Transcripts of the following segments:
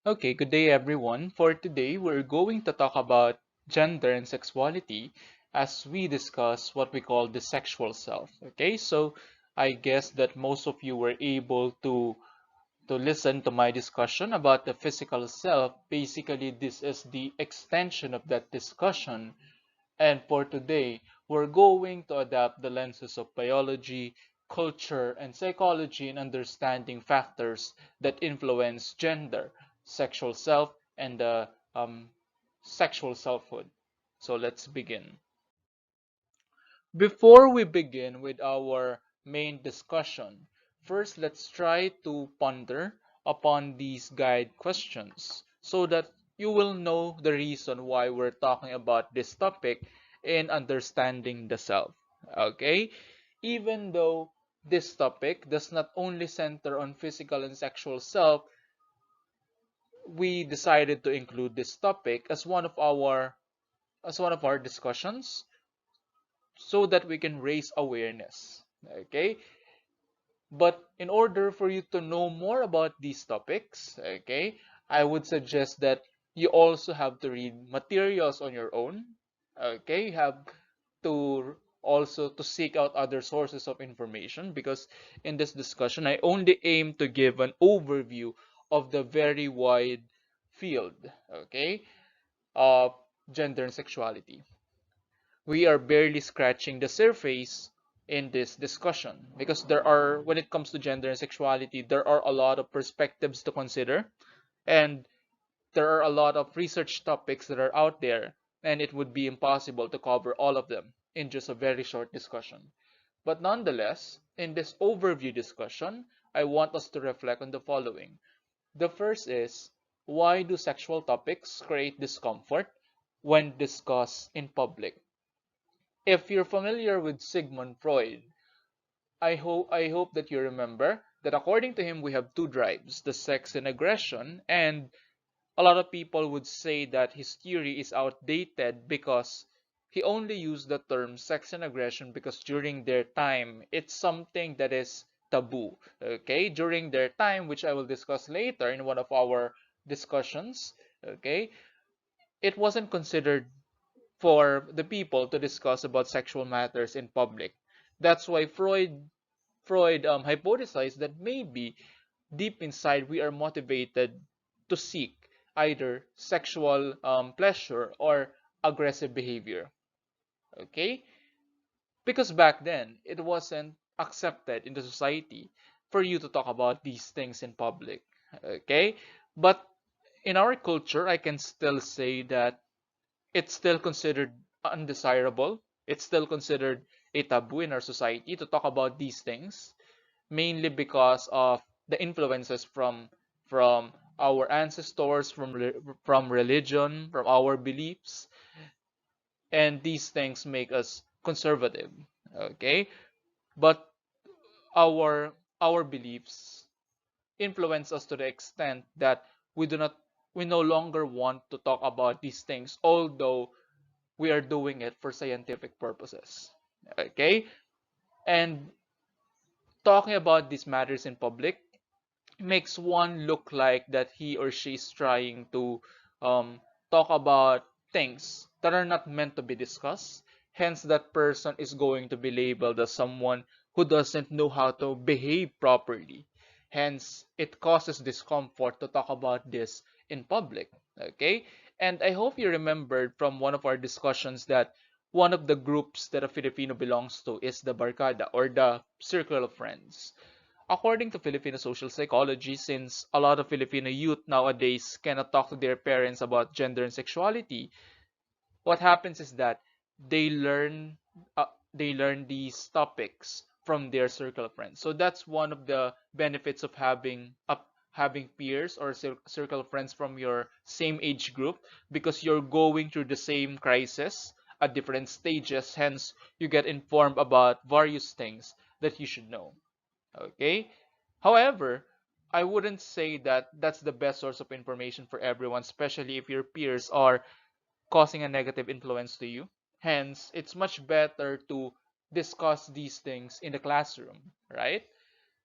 Okay, good day everyone. For today, we're going to talk about gender and sexuality as we discuss what we call the sexual self. Okay, so I guess that most of you were able to listen to my discussion about the physical self. Basically, this is the extension of that discussion. And for today, we're going to adapt the lenses of biology, culture, and psychology in understanding factors that influence gender, sexual self, and the sexual selfhood. So let's begin. Before we begin with our main discussion, first let's try to ponder upon these guide questions so that you will know the reason why we're talking about this topic in understanding the self. Okay? Even though this topic does not only center on physical and sexual self, we decided to include this topic as one of our discussions so that we can raise awareness. Okay, but in order for you to know more about these topics, okay, I would suggest that you also have to read materials on your own. Okay, you have to also to seek out other sources of information, because in this discussion I only aim to give an overview of the very wide field, okay, of gender and sexuality. We are barely scratching the surface in this discussion, because when it comes to gender and sexuality, there are a lot of perspectives to consider, and there are a lot of research topics that are out there, and it would be impossible to cover all of them in just a very short discussion. But nonetheless, in this overview discussion, I want us to reflect on the following. The first is, why do sexual topics create discomfort when discussed in public? If you're familiar with Sigmund Freud, I hope that you remember that according to him we have two drives, the sex and aggression, and a lot of people would say that his theory is outdated because he only used the term sex and aggression because during their time it's something that is taboo. Okay, during their time, which I will discuss later in one of our discussions, okay, it wasn't considered for the people to discuss about sexual matters in public. That's why Freud hypothesized that maybe deep inside we are motivated to seek either sexual pleasure or aggressive behavior. Okay, because back then it wasn't accepted in the society for you to talk about these things in public. Okay, but in our culture, I can still say that it's still considered undesirable. It's still considered a taboo in our society to talk about these things, mainly because of the influences from our ancestors, from religion, from our beliefs, and these things make us conservative. Okay, but our our beliefs influence us to the extent that we do not we no longer want to talk about these things, although we are doing it for scientific purposes. Okay? And talking about these matters in public makes one look like that he or she is trying to um, talk about things that are not meant to be discussed. Hence, that person is going to be labeled as someone who doesn't know how to behave properly. Hence, it causes discomfort to talk about this in public. Okay? And I hope you remembered from one of our discussions that one of the groups that a Filipino belongs to is the barkada, or the circle of friends. According to Filipino social psychology, since a lot of Filipino youth nowadays cannot talk to their parents about gender and sexuality, what happens is that they learn they learn these topics from their circle of friends. So that's one of the benefits of having peers or circle of friends from your same age group, because you're going through the same crisis at different stages. Hence, you get informed about various things that you should know. Okay? However, I wouldn't say that that's the best source of information for everyone, especially if your peers are causing a negative influence to you. Hence, it's much better to discuss these things in the classroom, right?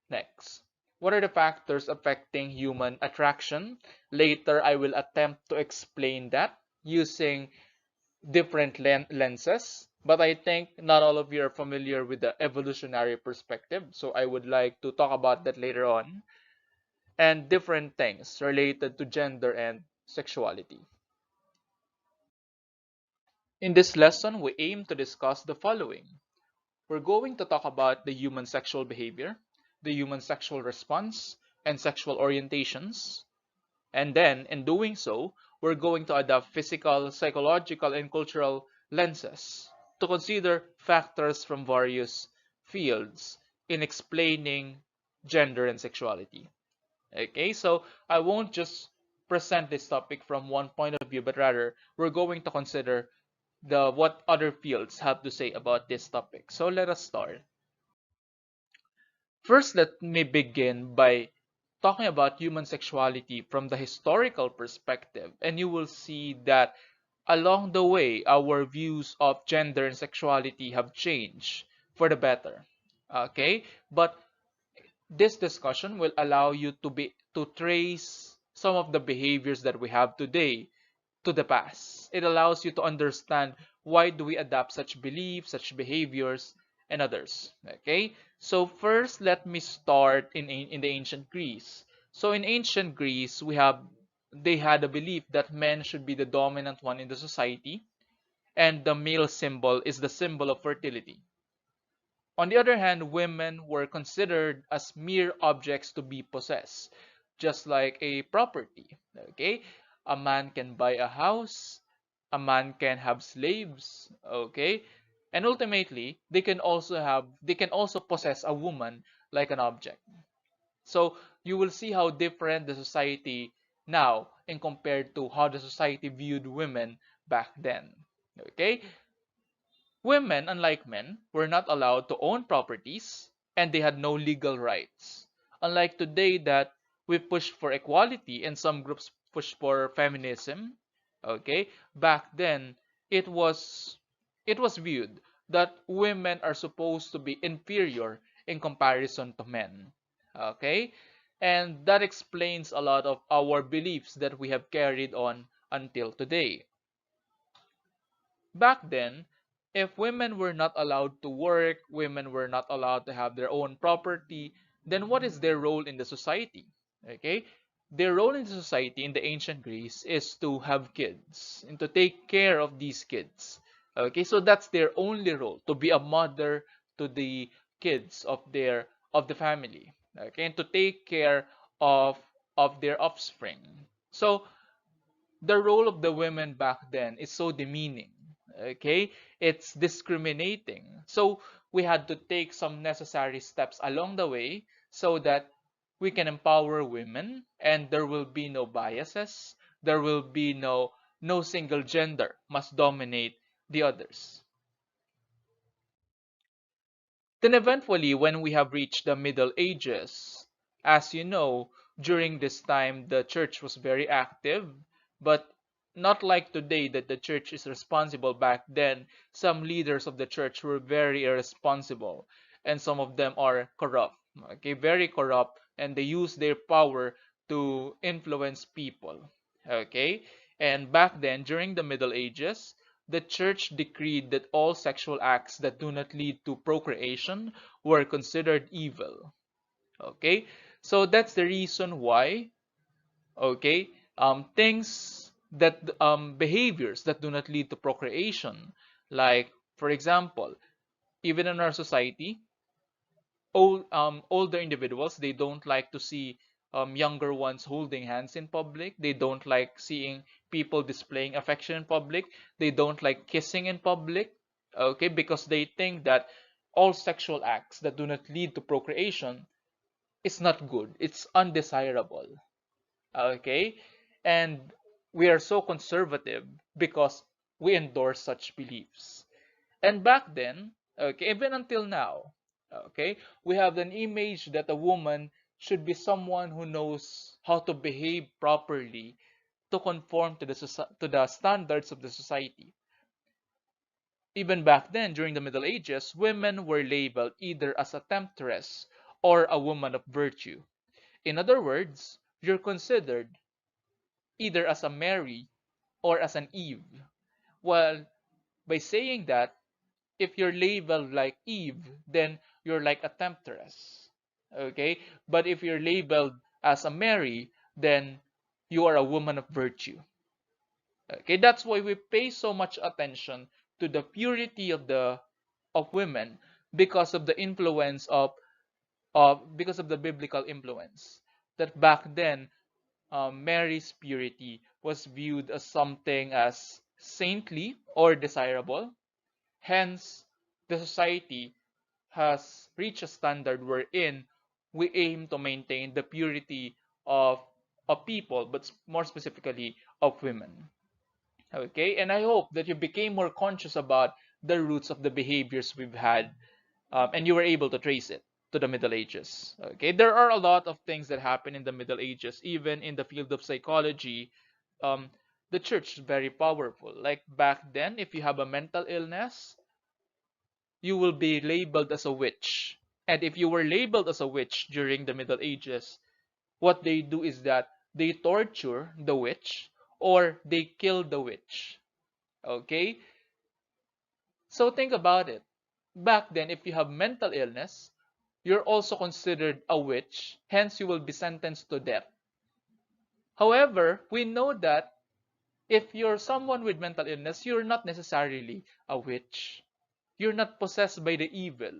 Next. What are the factors affecting human attraction? Later, I will attempt to explain that using different lenses, but I think not all of you are familiar with the evolutionary perspective, so I would like to talk about that later on, and different things related to gender and sexuality. In this lesson, we aim to discuss the following. We're going to talk about the human sexual behavior, the human sexual response, and sexual orientations. And then, in doing so, we're going to adopt physical, psychological, and cultural lenses to consider factors from various fields in explaining gender and sexuality. Okay, so I won't just present this topic from one point of view, but rather we're going to consider the what other fields have to say about this topic. So let us start. First, let me begin by talking about human sexuality from the historical perspective, and you will see that along the way, our views of gender and sexuality have changed for the better. Okay, but this discussion will allow you to trace some of the behaviors that we have today to the past. It allows you to understand why do we adapt such beliefs, such behaviors, and others. Okay, so first let me start in the ancient Greece. So in ancient Greece, they had a belief that men should be the dominant one in the society, and the male symbol is the symbol of fertility. On the other hand, women were considered as mere objects to be possessed, just like a property. Okay, a man can buy a house, a man can have slaves. Okay, and ultimately they can also possess a woman like an object. So you will see how different the society now in compared to how the society viewed women back then. Okay, women, unlike men, were not allowed to own properties and they had no legal rights. Unlike today that we push for equality and some groups push for feminism, okay? Back then it was it was viewed that women are supposed to be inferior in comparison to men. Okay? And that explains a lot of our beliefs that we have carried on until today. Back then, if women were not allowed to work, women were not allowed to have their own property, then what is their role in the society? Okay? Their role in the society in the ancient Greece is to have kids and to take care of these kids. Okay, so that's their only role, to be a mother to the kids of the family. Okay, and to take care of their offspring. So the role of the women back then is so demeaning. Okay, it's discriminating. So we had to take some necessary steps along the way so that we can empower women and there will be no biases, there will be no single gender must dominate the others. Then eventually, when we have reached the Middle Ages, as you know, during this time the church was very active, but not like today that the church is responsible. Back then, some leaders of the church were very irresponsible, and some of them are corrupt. Okay, very corrupt, and they use their power to influence people. Okay, and back then, during the Middle Ages, the church decreed that all sexual acts that do not lead to procreation were considered evil. Okay, so that's the reason why. Okay, things that behaviors that do not lead to procreation, like for example, even in our society, older individuals, they don't like to see younger ones holding hands in public. They don't like seeing people displaying affection in public. They don't like kissing in public. Okay, because they think that all sexual acts that do not lead to procreation is not good. It's undesirable. Okay, and we are so conservative because we endorse such beliefs. And back then, okay, even until now, okay, we have an image that a woman should be someone who knows how to behave properly to conform to to the standards of the society. Even back then, during the Middle Ages, women were labeled either as a temptress or a woman of virtue. In other words, you're considered either as a Mary or as an Eve. Well, by saying that, if you're labeled like Eve, then you're like a temptress. Okay? But if you're labeled as a Mary, then you are a woman of virtue. Okay? That's why we pay so much attention to the purity of women because of the influence because of the biblical influence. That back then, Mary's purity was viewed as something as saintly or desirable. Hence, the society has reached a standard wherein we aim to maintain the purity of people, but more specifically of women. Okay, and I hope that you became more conscious about the roots of the behaviors we've had, and you were able to trace it to the Middle Ages. Okay, there are a lot of things that happen in the Middle Ages, even in the field of psychology. Um, the church is very powerful. Like back then, if you have a mental illness, you will be labeled as a witch. And if you were labeled as a witch during the Middle Ages, what they do is that they torture the witch or they kill the witch. Okay? So think about it. Back then, if you have mental illness, you're also considered a witch, hence you will be sentenced to death. However, we know that if you're someone with mental illness, you're not necessarily a witch. You're not possessed by the evil.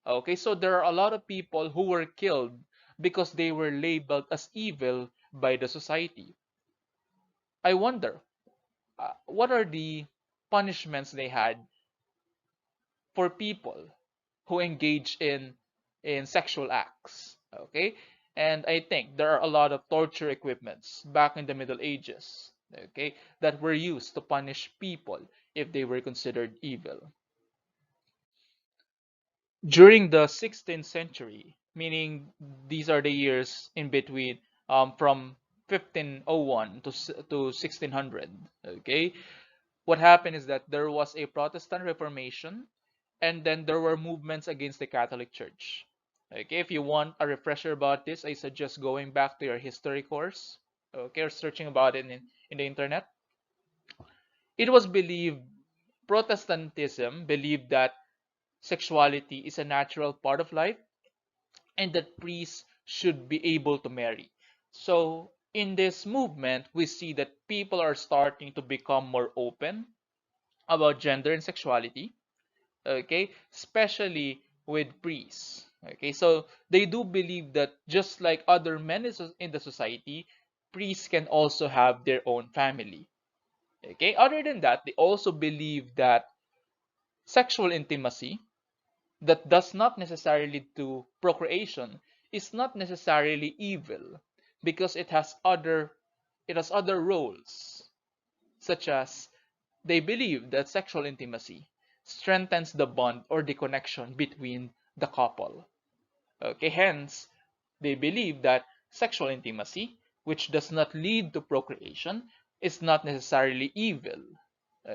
Okay, so there are a lot of people who were killed because they were labeled as evil by the society. I wonder, what are the punishments they had for people who engage in sexual acts? Okay, and I think there are a lot of torture equipments back in the Middle Ages, okay, that were used to punish people if they were considered evil. During the 16th century, meaning these are the years in between, from 1501 to 1600. Okay, what happened is that there was a Protestant Reformation, and then there were movements against the Catholic Church. Okay, if you want a refresher about this, I suggest going back to your history course. Okay, or searching about it in the internet. It was believed, Protestantism believed that sexuality is a natural part of life and that priests should be able to marry. So, in this movement, we see that people are starting to become more open about gender and sexuality, okay, especially with priests. Okay, so they do believe that just like other men in the society, priests can also have their own family. Okay, other than that, they also believe that sexual intimacy that does not necessarily lead to procreation is not necessarily evil because it has other roles, such as they believe that sexual intimacy strengthens the bond or the connection between the couple. Okay, hence they believe that sexual intimacy, which does not lead to procreation, is not necessarily evil.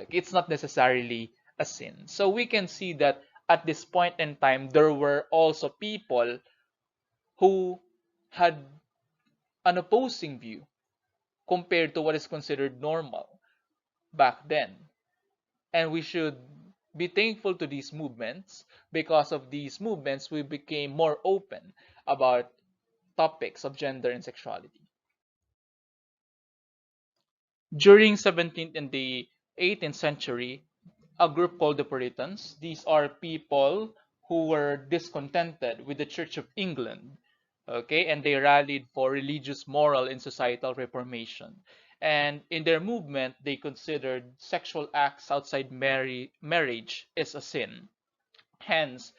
It's not necessarily a sin. So we can see that at this point in time, there were also people who had an opposing view compared to what is considered normal back then. And we should be thankful to these movements. Because of these movements, we became more open about topics of gender and sexuality. During 17th and the 18th century, a group called the Puritans. These are people who were discontented with the Church of England, okay, and they rallied for religious, moral, and societal reformation. And in their movement, they considered sexual acts outside marriage as a sin. Hence,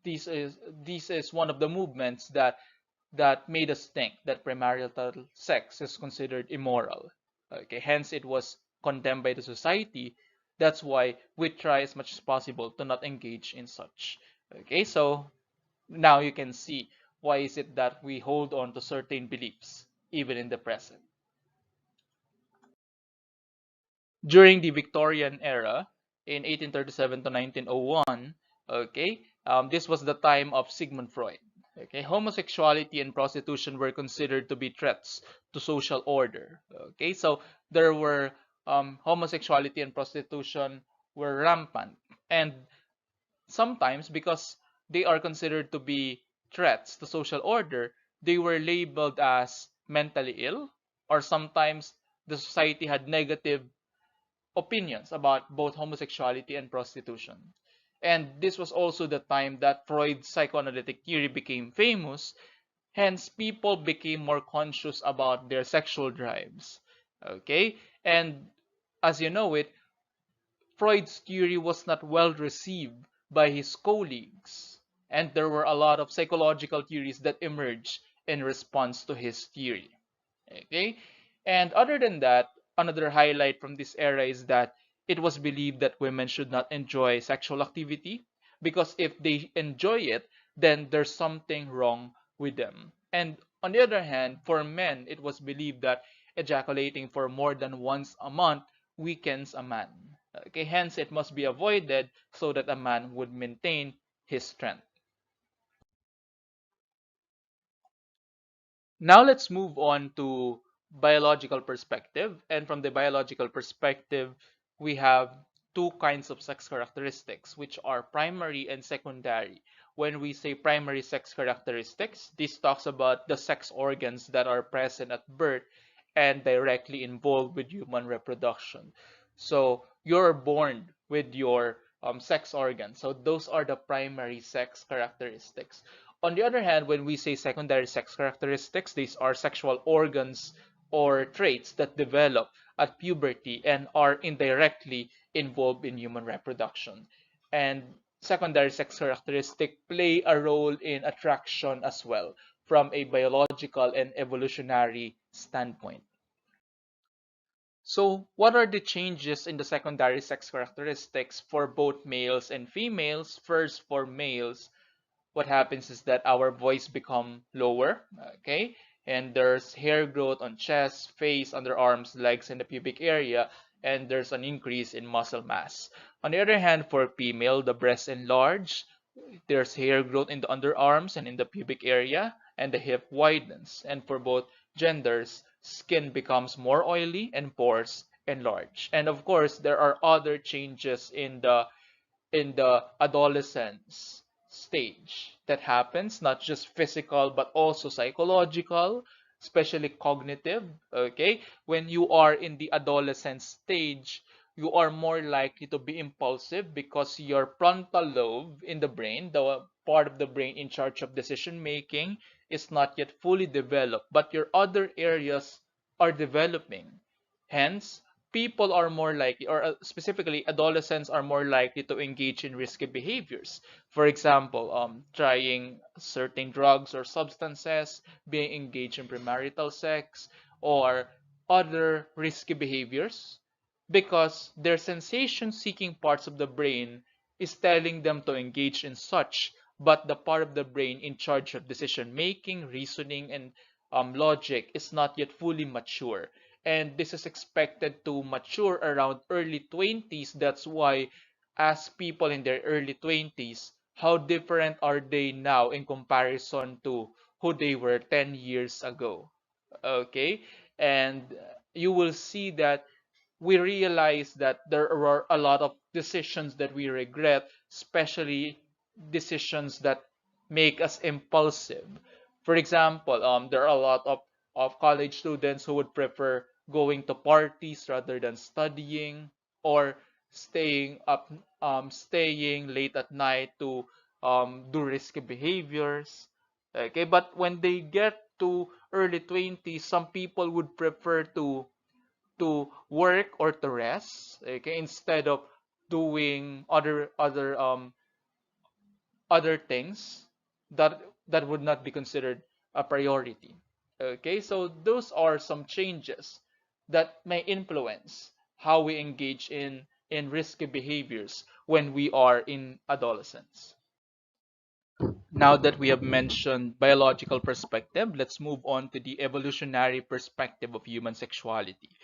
this is one of the movements that made us think that premarital sex is considered immoral. Okay, hence it was condemned by the society. That's why we try as much as possible to not engage in such. Okay, so now you can see why is it that we hold on to certain beliefs even in the present. During the Victorian era in 1837 to 1901, okay, this was the time of Sigmund Freud. Okay, homosexuality and prostitution were considered to be threats to social order. Okay, so there were homosexuality and prostitution were rampant, and sometimes because they are considered to be threats to social order, they were labeled as mentally ill, or sometimes the society had negative opinions about both homosexuality and prostitution. And this was also the time that Freud's psychoanalytic theory became famous, hence people became more conscious about their sexual drives. Okay? And as you know it, Freud's theory was not well received by his colleagues, and there were a lot of psychological theories that emerged in response to his theory. Okay? And other than that, another highlight from this era is that it was believed that women should not enjoy sexual activity because if they enjoy it, then there's something wrong with them. And on the other hand, for men, it was believed that ejaculating for more than once a month weakens a man. Okay, hence it must be avoided so that a man would maintain his strength. Now let's move on to biological perspective. And from the biological perspective, we have two kinds of sex characteristics, which are primary and secondary. When we say primary sex characteristics, this talks about the sex organs that are present at birth and directly involved with human reproduction. So you're born with your sex organs. So those are the primary sex characteristics. On the other hand, when we say secondary sex characteristics, these are sexual organs or traits that develop at puberty and are indirectly involved in human reproduction. And secondary sex characteristics play a role in attraction as well from a biological and evolutionary standpoint. So, what are the changes in the secondary sex characteristics for both males and females? First, for males, what happens is that our voice become lower, okay? And there's hair growth on chest, face, underarms, legs, and the pubic area, and there's an increase in muscle mass. On the other hand, for female, the breast enlarge, there's hair growth in the underarms and in the pubic area, and the hip widens. And for both genders, skin becomes more oily and pores enlarge. And of course, there are other changes in the adolescence stage that happens, not just physical but also psychological, especially cognitive. Okay, when you are in the adolescent stage, you are more likely to be impulsive because your frontal lobe in the brain, the part of the brain in charge of decision making, is not yet fully developed, but your other areas are developing. Hence, people are more likely, or specifically adolescents are more likely to engage in risky behaviors. For example, trying certain drugs or substances, being engaged in premarital sex, or other risky behaviors because their sensation-seeking parts of the brain is telling them to engage in such, but the part of the brain in charge of decision-making, reasoning, and logic is not yet fully mature. And this is expected to mature around early 20s. That's why as people in their early 20s, how different are they now in comparison to who they were 10 years ago? Okay? And you will see that we realize that there are a lot of decisions that we regret, especially decisions that make us impulsive. For example, there are a lot of college students who would prefer going to parties rather than studying, or staying late at night to do risky behaviors. Okay, but when they get to early 20s, some people would prefer to work or to rest, okay, instead of doing other things that would not be considered a priority. Okay, so those are some changes that may influence how we engage in risky behaviors when we are in adolescence. Now that we have mentioned biological perspective, let's move on to the evolutionary perspective of human sexuality.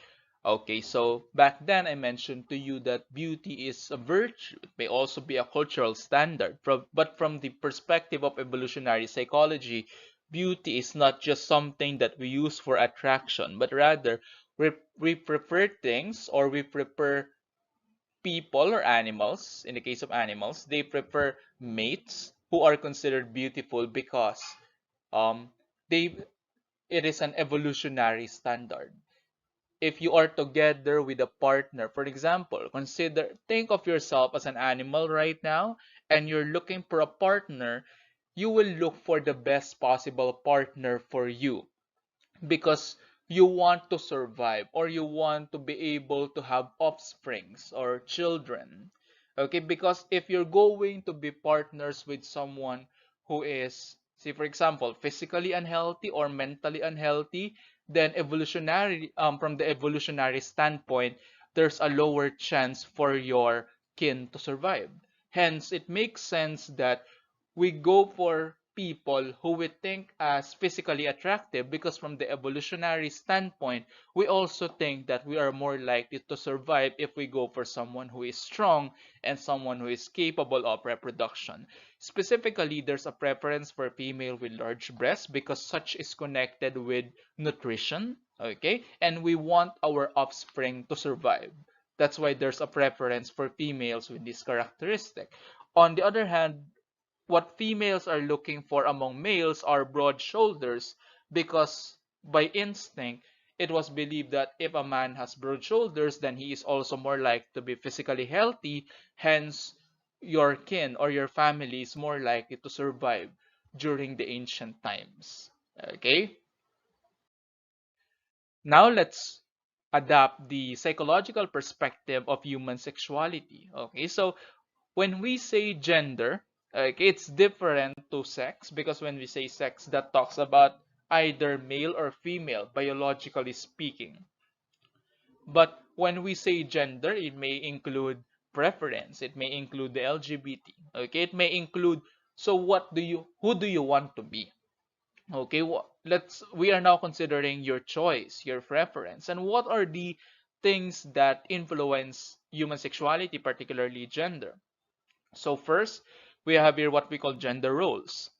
Okay, so back then I mentioned to you that beauty is a virtue. It may also be a cultural standard. But from the perspective of evolutionary psychology, beauty is not just something that we use for attraction, but rather we prefer things, or we prefer people or animals. In the case of animals, they prefer mates who are considered beautiful because um, they it is an evolutionary standard. If you are together with a partner, for example, think of yourself as an animal right now, and you're looking for a partner, you will look for the best possible partner for you, because you want to survive, or you want to be able to have offsprings or children. Okay, because if you're going to be partners with someone who is, say for example, physically unhealthy or mentally unhealthy, then from the evolutionary standpoint, there's a lower chance for your kin to survive. Hence, it makes sense that we go for people who we think as physically attractive, because from the evolutionary standpoint, we also think that we are more likely to survive if we go for someone who is strong and someone who is capable of reproduction. Specifically, there's a preference for female with large breasts because such is connected with nutrition, okay? And we want our offspring to survive. That's why there's a preference for females with this characteristic. On the other hand, what females are looking for among males are broad shoulders, because by instinct, it was believed that if a man has broad shoulders, then he is also more likely to be physically healthy. Hence, your kin or your family is more likely to survive during the ancient times. Okay? Now let's adapt the psychological perspective of human sexuality. Okay, so when we say gender, okay, it's different to sex, because when we say sex, that talks about either male or female, biologically speaking. But when we say gender, it may include preference, it may include the LGBT, okay, it may include, so who do you want to be? Okay, we are now considering your choice, your preference, and what are the things that influence human sexuality, particularly gender. So first, we have here what we call gender roles.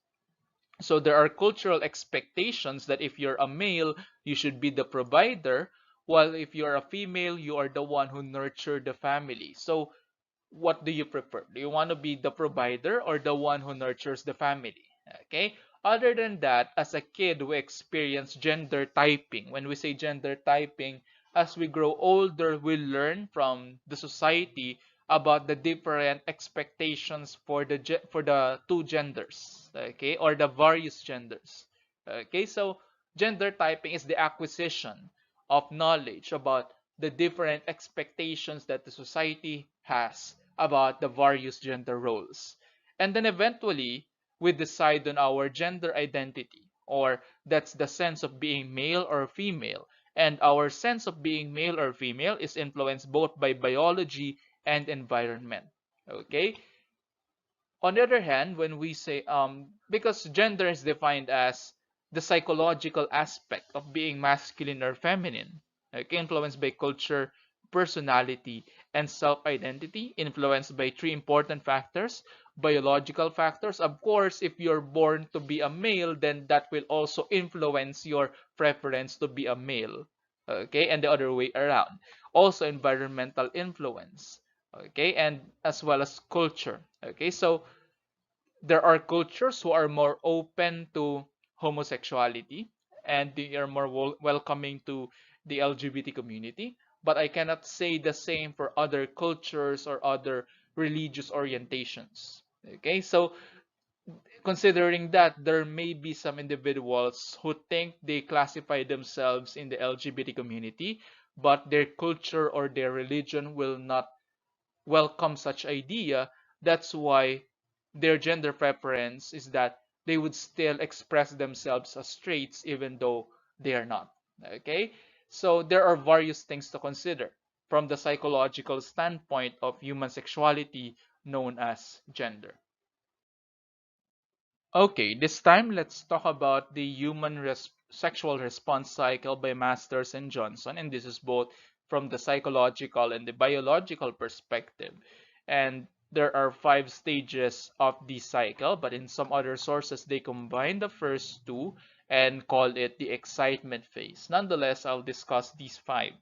So there are cultural expectations that if you're a male, you should be the provider, while if you're a female, you are the one who nurtured the family. So what do you prefer? Do you want to be the provider or the one who nurtures the family? Okay. Other than that, as a kid, we experience gender typing. When we say gender typing, as we grow older, we learn from the society about the different expectations for the two genders, okay, or the various genders. Okay, so gender typing is the acquisition of knowledge about the different expectations that the society has about the various gender roles. And then eventually, we decide on our gender identity, or that's the sense of being male or female. And our sense of being male or female is influenced both by biology and environment. Okay? On the other hand, when we say, because gender is defined as the psychological aspect of being masculine or feminine, okay, influenced by culture, personality, and self-identity, influenced by three important factors. Biological factors, of course, if you're born to be a male, then that will also influence your preference to be a male, okay, and the other way around. Also, environmental influence, okay, and as well as culture, okay. So there are cultures who are more open to homosexuality, and they are more welcoming to the LGBT community, but I cannot say the same for other cultures or other religious orientations. Okay, so considering that, there may be some individuals who think they classify themselves in the LGBT community, but their culture or their religion will not welcome such idea. That's why their gender preference is that they would still express themselves as straights even though they are not. Okay? So there are various things to consider from the psychological standpoint of human sexuality known as gender. Okay, this time let's talk about the human sexual response cycle by Masters and Johnson, and this is both from the psychological and the biological perspective. And there are 5 stages of the cycle, but in some other sources, they combine the first two and call it the excitement phase. Nonetheless, I'll discuss these 5.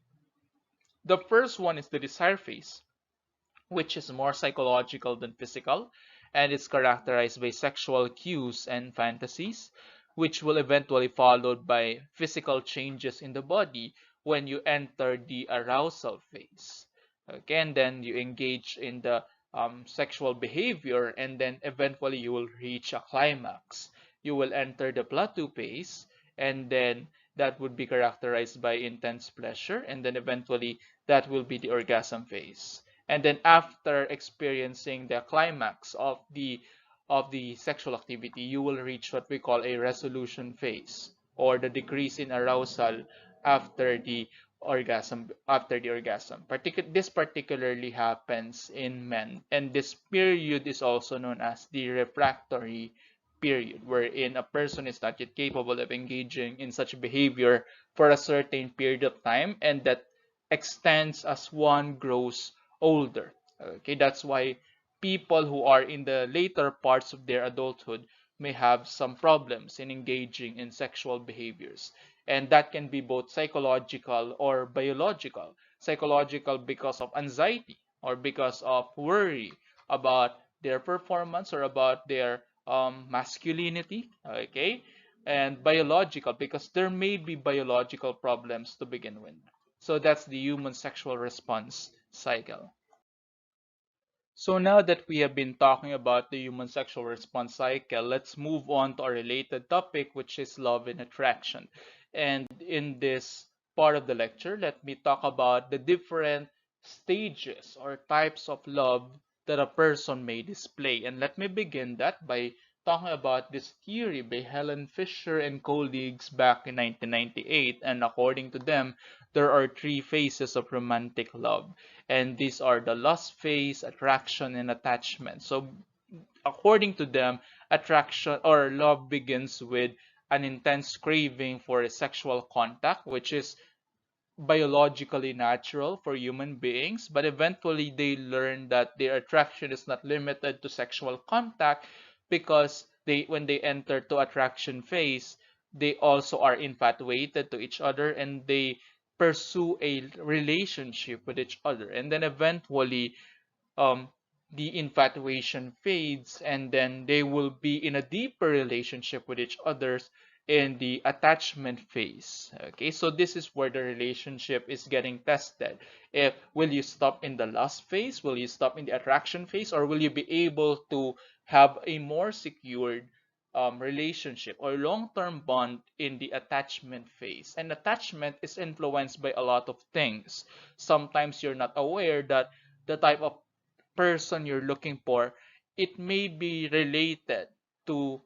The first one is the desire phase, which is more psychological than physical, and is characterized by sexual cues and fantasies, which will eventually followed by physical changes in the body when you enter the arousal phase. Okay, and then you engage in the sexual behavior, and then eventually you will reach a climax. You will enter the plateau phase, and then that would be characterized by intense pleasure, and then eventually that will be the orgasm phase. And then after experiencing the climax of the sexual activity, you will reach what we call a resolution phase, or the decrease in arousal after the orgasm. This particularly happens in men, and this period is also known as the refractory period, wherein a person is not yet capable of engaging in such behavior for a certain period of time, and that extends as one grows older. Okay, that's why people who are in the later parts of their adulthood may have some problems in engaging in sexual behaviors. And that can be both psychological or biological. Psychological because of anxiety or because of worry about their performance or about their masculinity. Okay, and biological because there may be biological problems to begin with. So that's the human sexual response cycle. So now that we have been talking about the human sexual response cycle, let's move on to a related topic, which is love and attraction. And in this part of the lecture, let me talk about the different stages or types of love that a person may display. And let me begin that by talking about this theory by Helen Fisher and colleagues back in 1998. And according to them, there are 3 phases of romantic love, and these are the lust phase, attraction, and attachment. So according to them, attraction or love begins with an intense craving for a sexual contact, which is biologically natural for human beings, but eventually they learn that their attraction is not limited to sexual contact, because when they enter to attraction phase, they also are infatuated to each other, and they pursue a relationship with each other, and then eventually um, the infatuation fades, and then they will be in a deeper relationship with each other in the attachment phase. Okay, so this is where the relationship is getting tested. If will you stop in the lust phase, will you stop in the attraction phase, or will you be able to have a more secured relationship or long-term bond in the attachment phase? And attachment is influenced by a lot of things. Sometimes you're not aware that the type of person you're looking for, it may be related to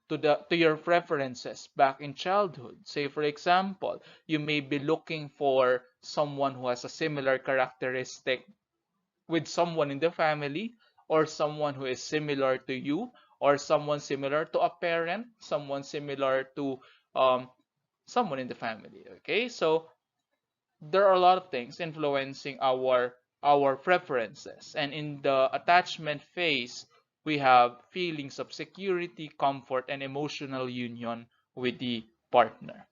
to your preferences back in childhood. Say for example, you may be looking for someone who has a similar characteristic with someone in the family, or someone who is similar to you, or someone similar to a parent, someone similar to um, someone in the family. Okay, so there are a lot of things influencing our preferences, and in the attachment phase we have feelings of security, comfort, and emotional union with the partner.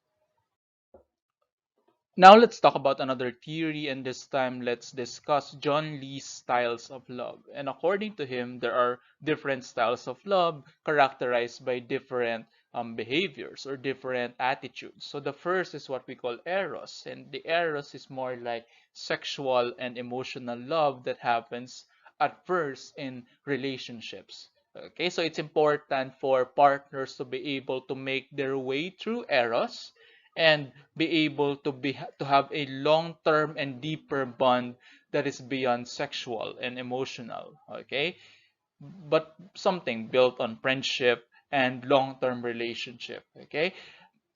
Now let's talk about another theory, and this time let's discuss John Lee's styles of love. And according to him, there are different styles of love characterized by different behaviors or different attitudes. So the first is what we call eros, and the eros is more like sexual and emotional love that happens at first in relationships. Okay, so it's important for partners to be able to make their way through eros and be able to have a long-term and deeper bond that is beyond sexual and emotional. Okay, but something built on friendship and long-term relationship. Okay,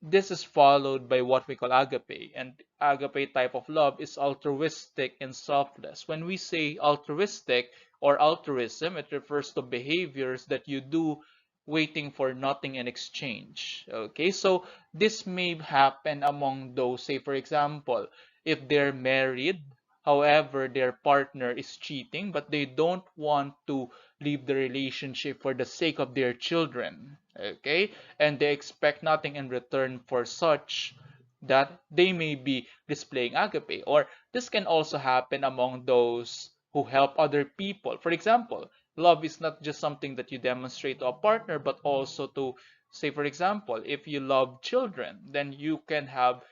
this is followed by what we call agape, and agape type of love is altruistic and selfless. When we say altruistic or altruism, it refers to behaviors that you do waiting for nothing in exchange. Okay, so this may happen among those, say for example, if they're married, however their partner is cheating, but they don't want to leave the relationship for the sake of their children. Okay, and they expect nothing in return for such, that they may be displaying agape. Or this can also happen among those who help other people. For example, love is not just something that you demonstrate to a partner, but also to, say for example, if you love children, then you can have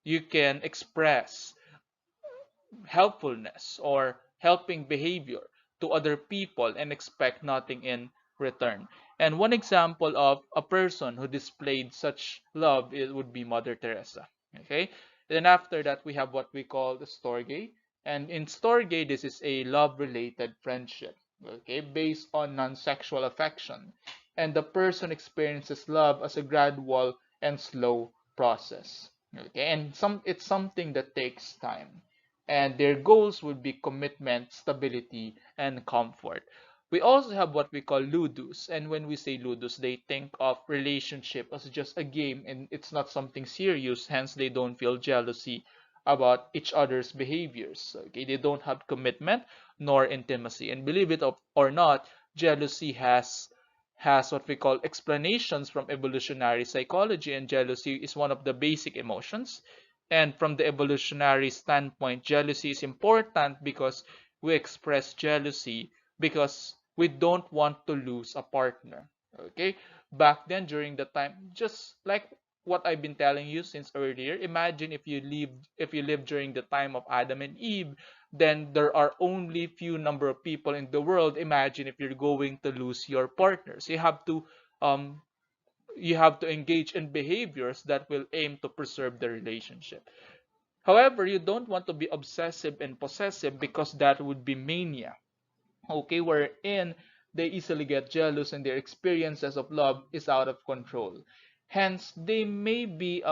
you can express helpfulness or helping behavior to other people and expect nothing in return. And one example of a person who displayed such love, it would be Mother Teresa. Okay. Then after that, we have what we call the storge. And in storge, this is a love-related friendship, okay, based on non-sexual affection. And the person experiences love as a gradual and slow process. Okay, and it's something that takes time, and their goals would be commitment, stability, and comfort. We also have what we call ludus, and when we say ludus, they think of relationship as just a game and it's not something serious, hence they don't feel jealousy about each other's behaviors. Okay, they don't have commitment nor intimacy. And believe it or not, jealousy has what we call explanations from evolutionary psychology, and jealousy is one of the basic emotions. And from the evolutionary standpoint, jealousy is important because we express jealousy because we don't want to lose a partner. Okay? Back then, during the time, just like what I've been telling you since earlier, imagine if you live during the time of Adam and Eve, then there are only few number of people in the world. Imagine if you're going to lose your partners. Um you have to engage in behaviors that will aim to preserve the relationship. However, you don't want to be obsessive and possessive because that would be mania. Okay, wherein they easily get jealous and their experiences of love is out of control. Hence, they may be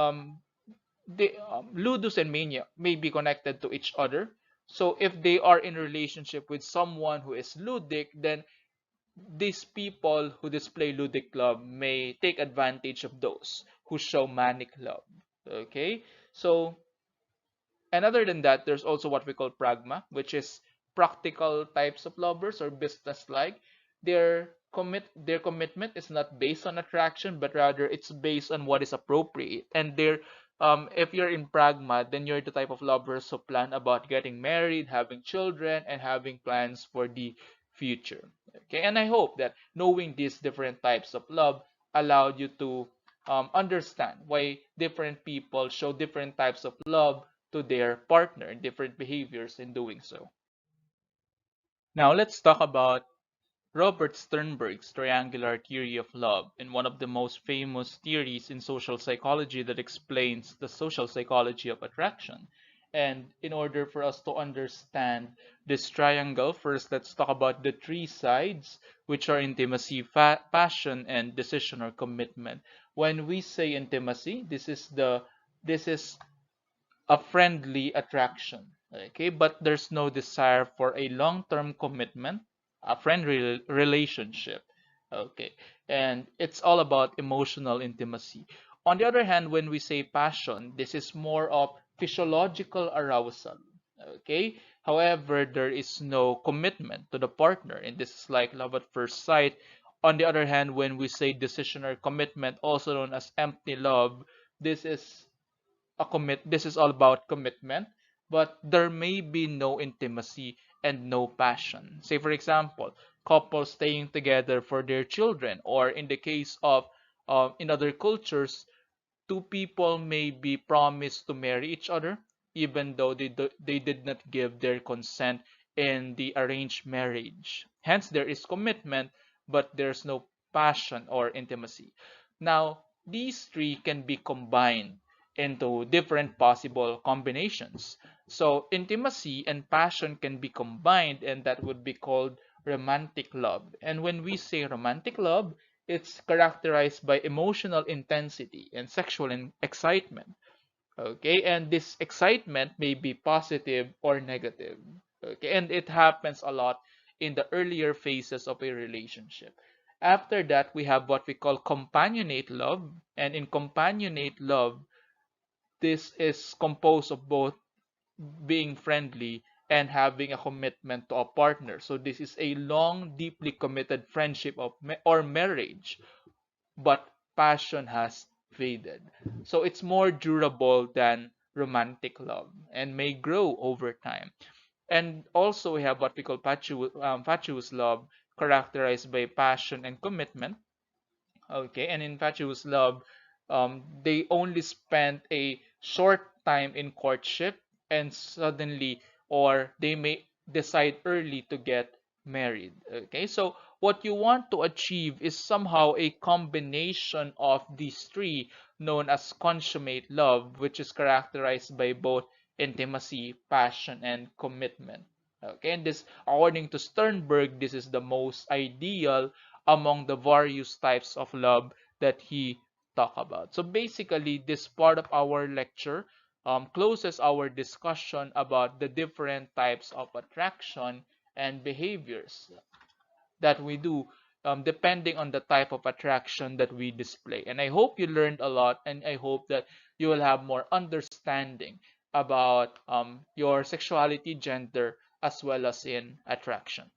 ludus and mania may be connected to each other. So if they are in a relationship with someone who is ludic, then these people who display ludic love may take advantage of those who show manic love. Okay, so and other than that, there's also what we call pragma, which is practical types of lovers or business-like. Their commitment is not based on attraction, but rather it's based on what is appropriate. And if you're in pragma, then you're the type of lovers who plan about getting married, having children, and having plans for the future. Okay, and I hope that knowing these different types of love allowed you to understand why different people show different types of love to their partner, different behaviors in doing so. Now let's talk about Robert Sternberg's triangular theory of love, and one of the most famous theories in social psychology that explains the social psychology of attraction. And in order for us to understand this triangle, first let's talk about the three sides, which are intimacy, passion, and decision or commitment. When we say intimacy, this is a friendly attraction. Okay, but there's no desire for a long-term commitment, a friendly relationship. Okay, and it's all about emotional intimacy. On the other hand, when we say passion, this is more of physiological arousal. Okay, however, there is no commitment to the partner, and this is like love at first sight. On the other hand, when we say decision or commitment, also known as empty love, this is this is all about commitment, but there may be no intimacy and no passion. Say for example, couples staying together for their children, or in the case of in other cultures, two people may be promised to marry each other even though they did not give their consent in the arranged marriage. Hence, there is commitment, but there's no passion or intimacy. Now, these three can be combined into different possible combinations. So, intimacy and passion can be combined, and that would be called romantic love. And when we say romantic love, it's characterized by emotional intensity and sexual excitement. Okay, and this excitement may be positive or negative. Okay, and it happens a lot in the earlier phases of a relationship. After that, we have what we call companionate love. And in companionate love, this is composed of both being friendly and having a commitment to a partner. So this is a long, deeply committed friendship or marriage, but passion has faded. So it's more durable than romantic love and may grow over time. And also we have what we call fatuous love, characterized by passion and commitment. Okay, and infatuous love, they only spent a short time in courtship and suddenly, or they may decide early to get married. Okay, so what you want to achieve is somehow a combination of these three, known as consummate love, which is characterized by both intimacy, passion, and commitment. Okay, and this, according to Sternberg, this is the most ideal among the various types of love that he talked about. So basically, this part of our lecture closes our discussion about the different types of attraction and behaviors that we do, depending on the type of attraction that we display. And I hope you learned a lot, and I hope that you will have more understanding about your sexuality, gender, as well as in attraction.